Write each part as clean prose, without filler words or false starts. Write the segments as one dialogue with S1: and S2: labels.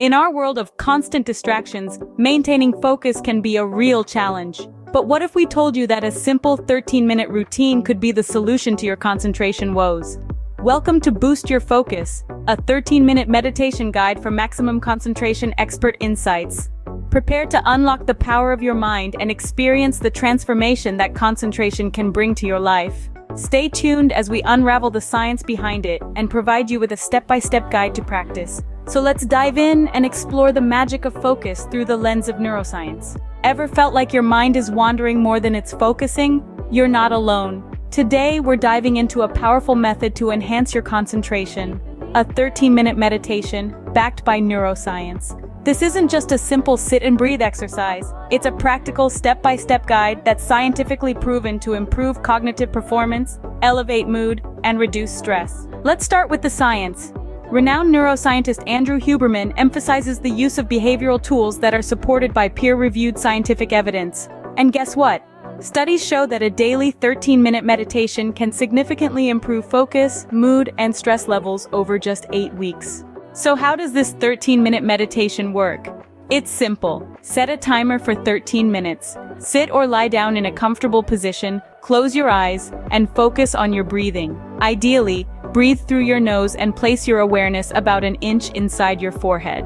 S1: In our world of constant distractions, maintaining focus can be a real challenge. But what if we told you that a simple 13-minute routine could be the solution to your concentration woes? Welcome to Boost Your Focus, a 13-minute meditation guide for maximum concentration expert insights. Prepare to unlock the power of your mind and experience the transformation that concentration can bring to your life. Stay tuned as we unravel the science behind it and provide you with a step-by-step guide to practice. So let's dive in and explore the magic of focus through the lens of neuroscience. Ever felt like your mind is wandering more than it's focusing? You're not alone. Today, we're diving into a powerful method to enhance your concentration, a 13-minute meditation backed by neuroscience. This isn't just a simple sit and breathe exercise. It's a practical step-by-step guide that's scientifically proven to improve cognitive performance, elevate mood, and reduce stress. Let's start with the science. Renowned neuroscientist Andrew Huberman emphasizes the use of behavioral tools that are supported by peer-reviewed scientific evidence. And guess what? Studies show that a daily 13-minute meditation can significantly improve focus, mood, and stress levels over just 8 weeks. So how does this 13-minute meditation work? It's simple. Set a timer for 13 minutes. Sit or lie down in a comfortable position, close your eyes, and focus on your breathing. Ideally, breathe through your nose and place your awareness about an inch inside your forehead.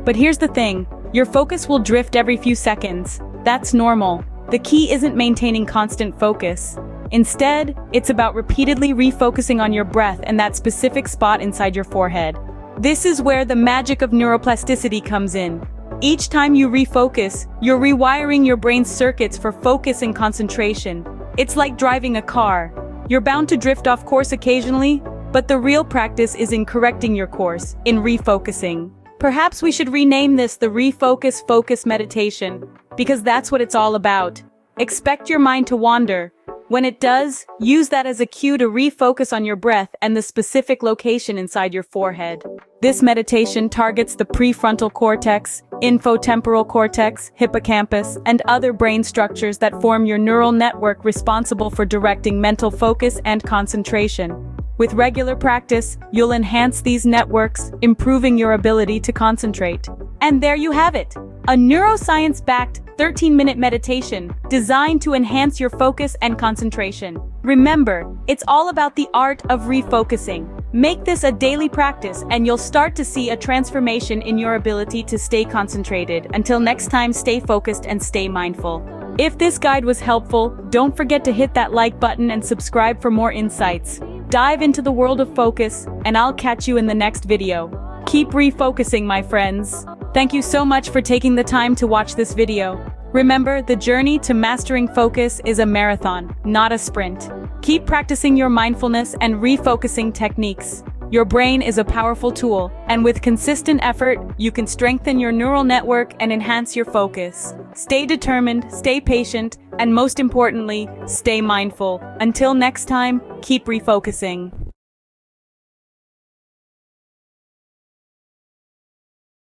S1: But here's the thing, your focus will drift every few seconds. That's normal. The key isn't maintaining constant focus. Instead, it's about repeatedly refocusing on your breath and that specific spot inside your forehead. This is where the magic of neuroplasticity comes in. Each time you refocus, you're rewiring your brain's circuits for focus and concentration. It's like driving a car. You're bound to drift off course occasionally, but the real practice is in correcting your course, in refocusing. Perhaps we should rename this the Refocus Focus Meditation, because that's what it's all about. Expect your mind to wander. When it does, use that as a cue to refocus on your breath and the specific location inside your forehead. This meditation targets the prefrontal cortex, infotemporal cortex, hippocampus, and other brain structures that form your neural network responsible for directing mental focus and concentration. With regular practice, you'll enhance these networks, improving your ability to concentrate. And there you have it, a neuroscience-backed 13-minute meditation designed to enhance your focus and concentration. Remember, it's all about the art of refocusing. Make this a daily practice and you'll start to see a transformation in your ability to stay concentrated. Until next time, stay focused and stay mindful. If this guide was helpful, don't forget to hit that like button and subscribe for more insights. Dive into the world of focus, and I'll catch you in the next video. Keep refocusing, my friends. Thank you so much for taking the time to watch this video. Remember, the journey to mastering focus is a marathon, not a sprint. Keep practicing your mindfulness and refocusing techniques. Your brain is a powerful tool, and with consistent effort, you can strengthen your neural network and enhance your focus. Stay determined, stay patient, and most importantly, stay mindful. Until next time, keep refocusing.